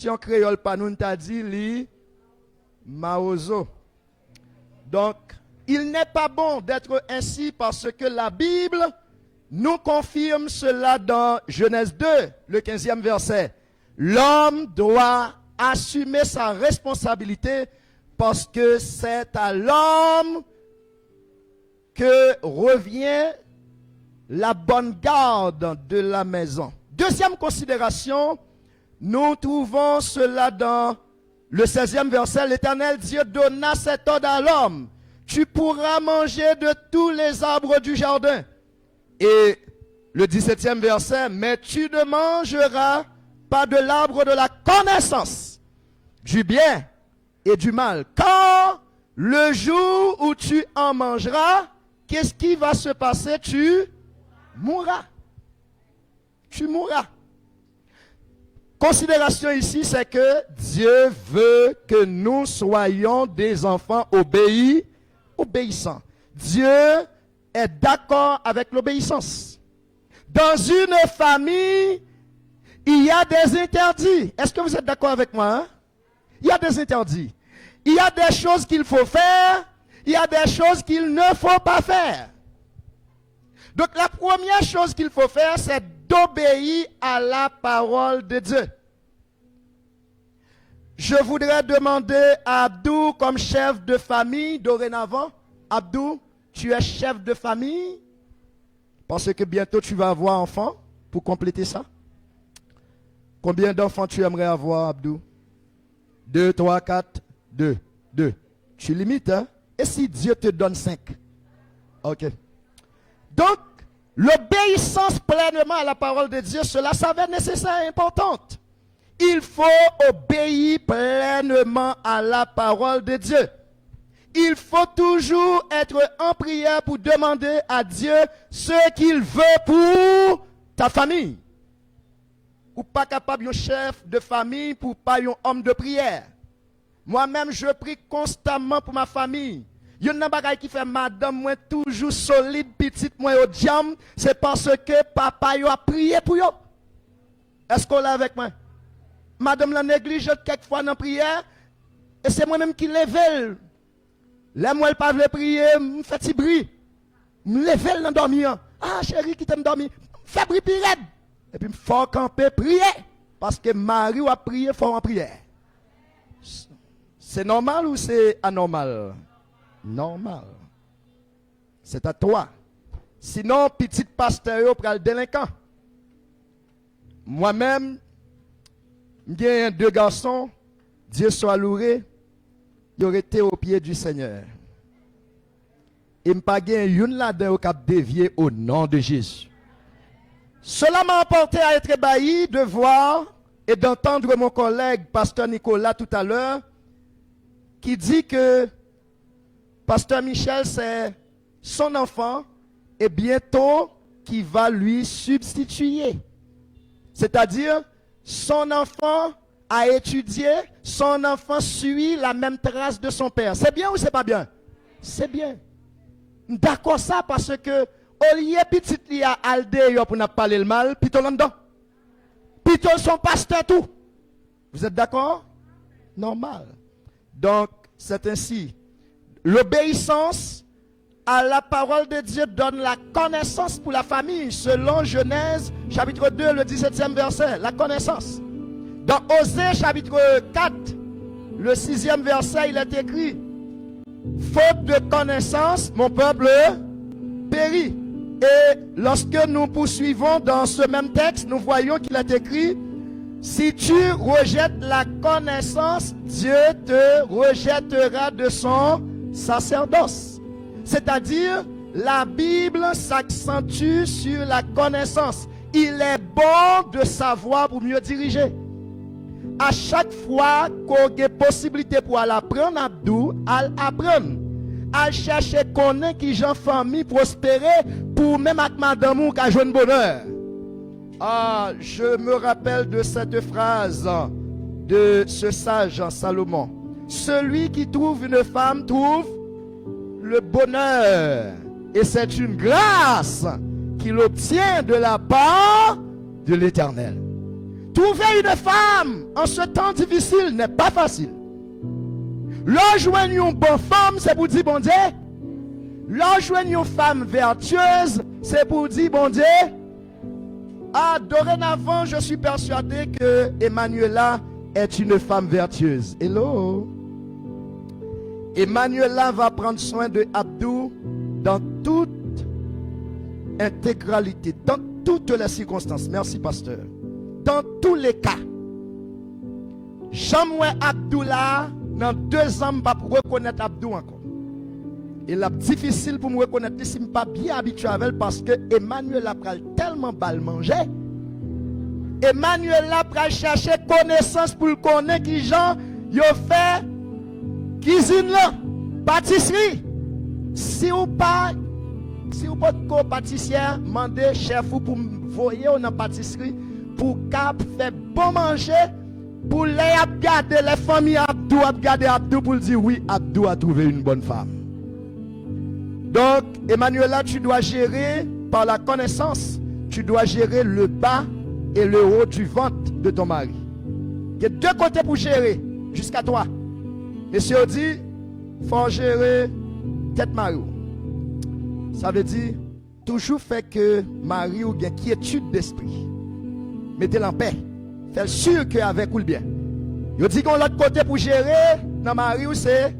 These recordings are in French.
Si on créole pas nous t'a dit li maozo. Donc, il n'est pas bon d'être ainsi parce que la Bible nous confirme cela dans Genèse 2, le 15e verset. L'homme doit assumer sa responsabilité parce que c'est à l'homme que revient la bonne garde de la maison. Deuxième considération, nous trouvons cela dans le 16e verset. L'Éternel Dieu donna cet ordre à l'homme. Tu pourras manger de tous les arbres du jardin. Et le 17e verset, mais tu ne mangeras pas de l'arbre de la connaissance du bien et du mal. Quand le jour où tu en mangeras, qu'est-ce qui va se passer? Tu mourras. Tu mourras. Considération ici, c'est que Dieu veut que nous soyons des enfants obéissants. Dieu est d'accord avec l'obéissance. Dans une famille, il y a des interdits. Est-ce que vous êtes d'accord avec moi? Hein? Il y a des interdits. Il y a des choses qu'il faut faire. Il y a des choses qu'il ne faut pas faire. Donc la première chose qu'il faut faire, c'est d'obéir à la parole de Dieu. Je voudrais demander à Abdou comme chef de famille dorénavant. Abdou, tu es chef de famille parce que bientôt tu vas avoir enfant pour compléter ça. Combien d'enfants tu aimerais avoir, Abdou? 2, 3, 4, 2. Tu limites, hein? Et si Dieu te donne 5? Ok. Donc, l'obéissance pleinement à la parole de Dieu, cela s'avère nécessaire et importante. Il faut obéir pleinement à la parole de Dieu. Il faut toujours être en prière pour demander à Dieu ce qu'il veut pour ta famille. Ou pas capable un chef de famille pour pas un homme de prière. Moi-même, je prie constamment pour ma famille. Il y a un bagay qui fait madame moi toujours solide, petite moi au diam, c'est parce que papa a prié pour yo. Est-ce qu'on l'a avec moi? Madame la néglige quelquefois dans la prière, et c'est moi-même qui lève. Là, moi, elle pas veut prier, me fait petit bruit. Me lève dans dormir. Ah, chérie, qui t'aime dormir? Fais bruit pirate. Et puis, il faut camper, prier. Parce que Marie a prié, faut en prière. C'est normal ou c'est anormal? Normal. C'est à toi. Sinon, petit pasteur, pour le délinquant. Moi-même, j'ai 2 garçons, Dieu soit loué, ils auraient été au pied du Seigneur. Et je n'ai pas une là-dedans qui a dévié au nom de Jésus. Cela m'a emporté à être ébahi de voir et d'entendre mon collègue, pasteur Nicolas, tout à l'heure, qui dit que pasteur Michel, c'est son enfant et bientôt qui va lui substituer. C'est-à-dire, son enfant a étudié, son enfant suit la même trace de son père. C'est bien ou c'est pas bien? C'est bien. D'accord ça parce que au lieu petit li a alde pour n'a parler le mal, plutôt là-dedans. Plutôt son pasteur tout. Vous êtes d'accord? Normal. Donc, c'est ainsi. L'obéissance à la parole de Dieu donne la connaissance pour la famille, selon Genèse, chapitre 2, le 17e verset. La connaissance. Dans Osée, chapitre 4, le 6e verset, il est écrit: faute de connaissance, mon peuple périt. Et lorsque nous poursuivons dans ce même texte, nous voyons qu'il est écrit: si tu rejettes la connaissance, Dieu te rejettera de son sacerdoce. C'est-à-dire, la Bible s'accentue sur la connaissance. Il est bon de savoir pour mieux diriger. À chaque fois qu'on a possibilité pour aller apprendre, Abdou, à apprendre. À chercher connaître qui j'en famille prospérer pour même avec madame ou qu'à jouer bonheur. Ah, je me rappelle de cette phrase de ce sage Salomon. Celui qui trouve une femme trouve le bonheur. Et c'est une grâce qu'il obtient de la part de l'Éternel. Trouver une femme en ce temps difficile n'est pas facile. Rejoindre une bonne femme, c'est pour dire bon Dieu. Rejoindre une femme vertueuse, c'est pour dire bon Dieu. Ah, dorénavant, je suis persuadé que Emmanuela est une femme vertueuse. Hello. Emmanuela va prendre soin de Abdou dans toute intégralité, dans toutes les circonstances. Merci, pasteur. Dans tous les cas. Jean-Moué Abdoula, dans 2 ans, je ne reconnaître Abdou encore. Et là, difficile pour me reconnaître si je ne suis pas bien habitué avec elle parce que Emmanuel a tellement mal mangé. Emmanuel a cherché connaissance pour le connaître qui gens yo fait cuisine là, pâtisserie. Si vous pas de pâtissière, demandez chef pour voyer dans pâtisserie pour cap faire bon manger pour les garder les familles Abdou pour dire oui, Abdou a trouvé une bonne femme. Donc, Emmanuela, tu dois gérer par la connaissance, tu dois gérer le bas et le haut du ventre de ton mari. Il y a 2 côtés pour gérer, jusqu'à toi. Monsieur dit, il faut gérer tête mari. Ça veut dire, toujours fait que mari ou bien quiétude d'esprit. Mettez-le en paix. Faites sûr qu'avec ou le bien. Il dit qu'on l'autre côté pour gérer, dans mari ou c'est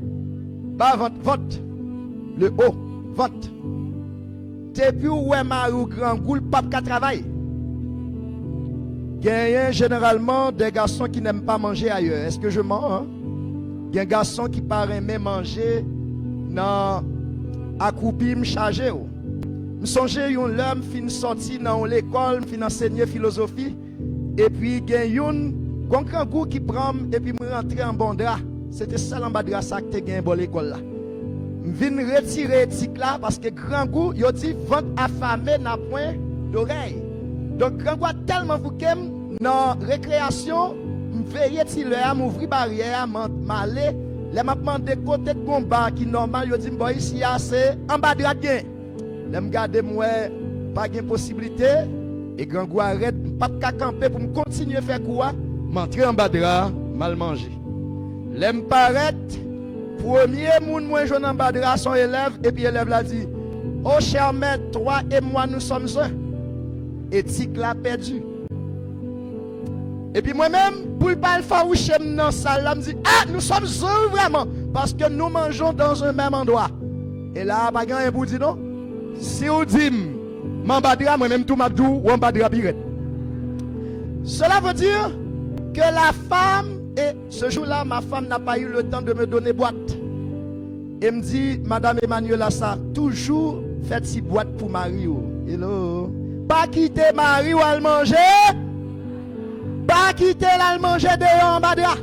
bas ventre, le haut. Ventre. Depuis où est mari ou grand goût, pas qu'à travailler. Il y a généralement des garçons qui n'aiment pas manger ailleurs. Est-ce que je mens? Hein? Il y a un garçon qui paraît aimer manger dans accroupi, me charger. Je songe yon l'homme fin sorti dans l'école, fin enseigner philosophie et puis il y a un grand goût qui prend et puis me rentrer en bon drap. C'était ça en bas de ça que tu gagné dans l'école là. Je viens retirer l'éthique là parce que grand goût, il dit ventre affamé n'a point d'oreille. Donc grand goût tellement vous qu'aime dans récréation, je veille ti là m'ouvrir barrière, m'aller, les m'a demandé côté de combat qui normal, il dit boy ici c'est en bas de la gain. Les me garder moi pas de possibilité et grand goût arrête pas qu'à camper pour me continuer faire quoi, m'entrer en bas de la mal manger. Les me paraît premier moun moi jeune en bas de son élève et puis élève l'a dit oh cher maître toi et moi nous sommes un. Éthique l'a perdu. Et puis moi-même pour pas le faroucher dans salle là me dit ah nous sommes un vraiment parce que nous mangeons dans un même endroit. Et là pas grand pour dire non. Si vous dites m'embadra moi-même tout m'abdou ou m'embadra pirate. Cela veut dire que la femme et ce jour-là, ma femme n'a pas eu le temps de me donner boîte. Et me dit, Madame Emmanuela, ça, toujours faites si boîte pour Mario. Hello. Pas quitter Mario à le manger. Pas quitter la le manger dehors en badra.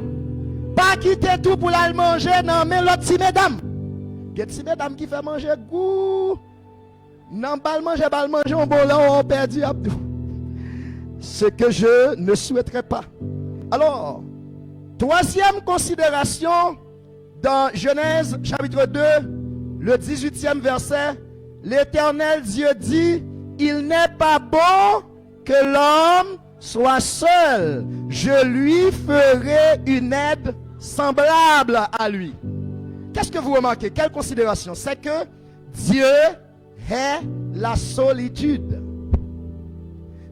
Pas quitter tout pour la le manger. Non, mais l'autre si mesdames. Il y a des mesdames qui fait manger goût. Non, pas le manger, on bon là, on perdu Abdou. Ce que je ne souhaiterais pas. Alors, troisième considération, dans Genèse chapitre 2, le 18e verset, l'Éternel Dieu dit, il n'est pas bon que l'homme soit seul. Je lui ferai une aide semblable à lui. Qu'est-ce que vous remarquez? Quelle considération? C'est que Dieu est la solitude.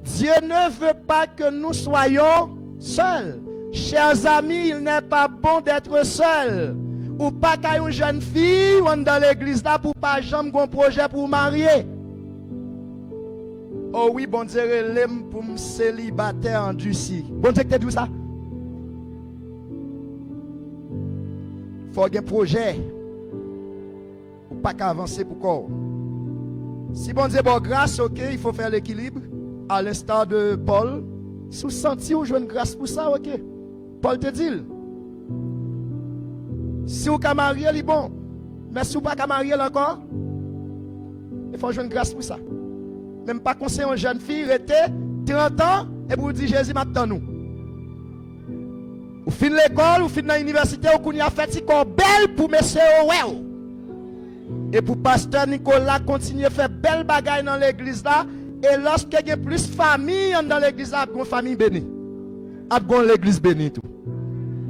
Dieu ne veut pas que nous soyons seuls. Chers amis, il n'est pas bon d'être seul. Ou pas qu'à une jeune fille ou dans l'église là pour pas jamais un projet pour marier. Oh oui, bon Dieu, l'aime pour me célibataire endurci. Bon Dieu, que tu ça? Faut un projet. Ou pas qu'à avancer pour quoi? Si bon Dieu bon grâce, ok, il faut faire l'équilibre. À l'instar de Paul. Si vous sentez ou jouez une grâce pour ça, ok. Paul te dit. Si vous pouvez marier, c'est bon. Mais si vous ne pouvez pas marier encore, il faut jouer une grâce pour ça. Même pas conseiller une jeune fille, rester 30 ans, et vous dire Jésus m'attend nous. Vous finissez l'école, vous finissez l'université, vous avez fait si belle pour monsieur Owell. Et pour pasteur Nicolas, continuer à faire belle bagaille dans l'église là. Et lorsqu'il y a plus de famille dans l'église, il y a une famille bénie. a bon l'église bénie tout.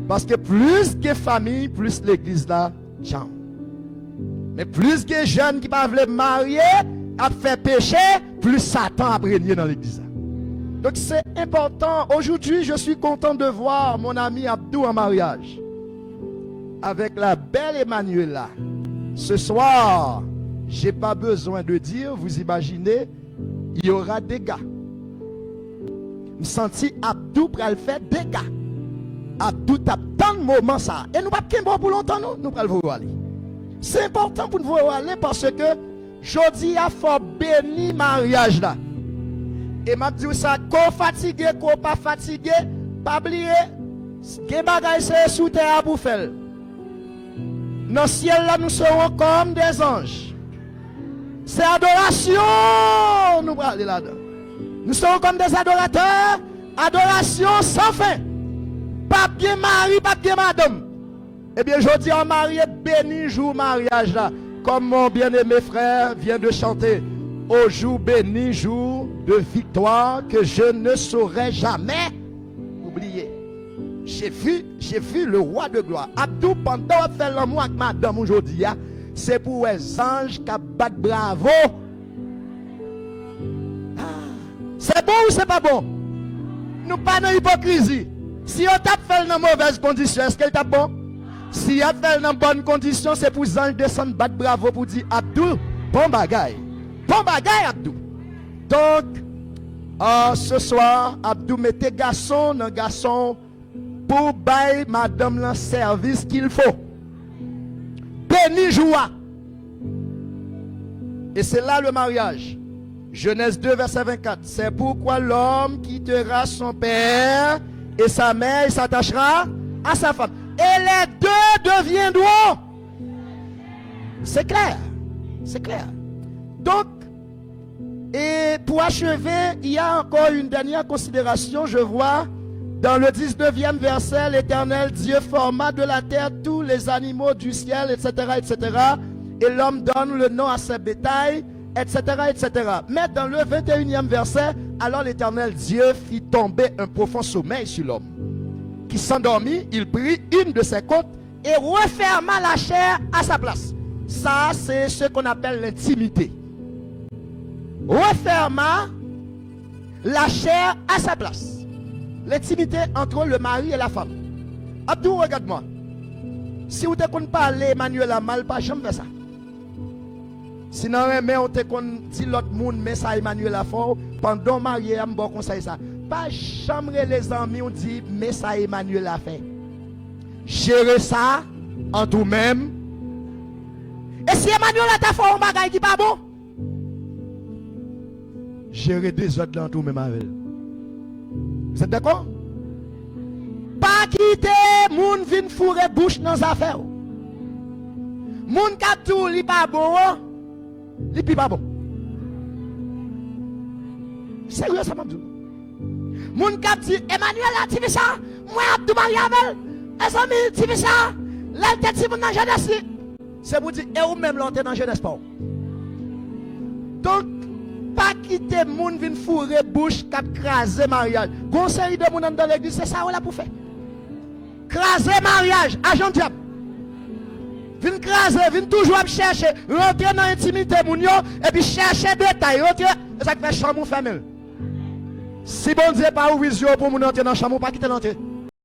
Parce que plus que famille, plus l'église là, tchao. Mais plus que jeunes qui ne veulent marier, a fait péché, plus Satan a régné dans l'église. Donc c'est important. Aujourd'hui, je suis content de voir mon ami Abdou en mariage. Avec la belle Emmanuela. Ce soir, je n'ai pas besoin de dire, vous imaginez, il y aura des gars. Je sens Abdou pour le faire des gars. Abdou tape tant de moments ça. Et nous ne pouvons pas bon pour longtemps, nous allons voir aller. C'est important pour nous voir aller parce que jeudi a faut béni mariage là. Et m'a dit ça, qu'on fatigué, qu'on pas fatigué, pas oublier, que bagay c'est sous terre pour faire. Dans le ciel là nous serons comme des anges. C'est adoration, nous parlons là-dedans. Nous serons comme des adorateurs, adoration sans fin. Pas bien mari, pas bien madame. Eh bien, je dis en marié, béni jour mariage là. Comme mon bien-aimé frère vient de chanter. Au jour béni, jour de victoire que je ne saurais jamais oublier. J'ai vu le roi de gloire. Abdou, pendant qu'il fait l'amour avec madame aujourd'hui, c'est pour les anges qui battent bravo. C'est bon ou c'est pas bon? Nous pas dans l'hypocrisie. Si on t'a fait dans mauvaise condition, est-ce qu'elle t'a bon? Si on fait dans bonne condition, c'est pour les anges descendre battre bravo pour dire Abdou, bon bagaille. Bon bagaille, Abdou. Donc, ce soir, Abdou mettez garçon dans garçon pour bailler madame le service qu'il faut. Béni joie. Et c'est là le mariage. Genèse 2, verset 24. C'est pourquoi l'homme quittera son père et sa mère, il s'attachera à sa femme. Et les deux deviendront. C'est clair. C'est clair. Donc, et pour achever, il y a encore une dernière considération. Je vois dans le 19e verset, l'Éternel Dieu forma de la terre tous les animaux du ciel, etc., etc. Et l'homme donne le nom à ses bétails, etc., etc. Mais dans le 21e verset, alors l'Éternel Dieu fit tomber un profond sommeil sur l'homme, qui s'endormit, il prit une de ses côtes et referma la chair à sa place. Ça, c'est ce qu'on appelle l'intimité. Referma la chair à sa place. L'intimité entre le mari et la femme. Abdou, regarde-moi. Si vous te connaissez parler Emmanuel a mal, pas jamais faire ça. Sinon, mais on te connaît dit l'autre monde, mais ça Emmanuel a fort. Pendant marié, on bon conseil ça. Pas jamais les amis, on dit, mais ça Emmanuel a fait. Gérer ça en vous-même. Et si Emmanuel a ta fort, on bagaille qui pas bon. Gérer des autres dans tout même avec. Vous êtes d'accord? Pas quitter moun vin fourrer bouche dans les affaires. Moun kaptou li pas bon, li pi pas bon. Sérieux ça m'a dit. Moun kap dit Emmanuel a dit ça, moi Abdou Mariavel, les amis dit ça, là tête si moun dans jeunesse. C'est pour dire et ou même l'entrée dans jeunesse pas. Donc pas quitter moun vin fourrer bouche cap craser mariage. Conseil de moun dans l'église, c'est ça ou là pour faire. Craser mariage, agent diable. Vin craser, vin toujours chercher, rentrer dans l'intimité moun yo et puis chercher détail, rentrer, ça fait chambre fermée. Si bon Dieu pas ouvrir les yeux pour moun entrer dans chambre, pas quitter l'entrée.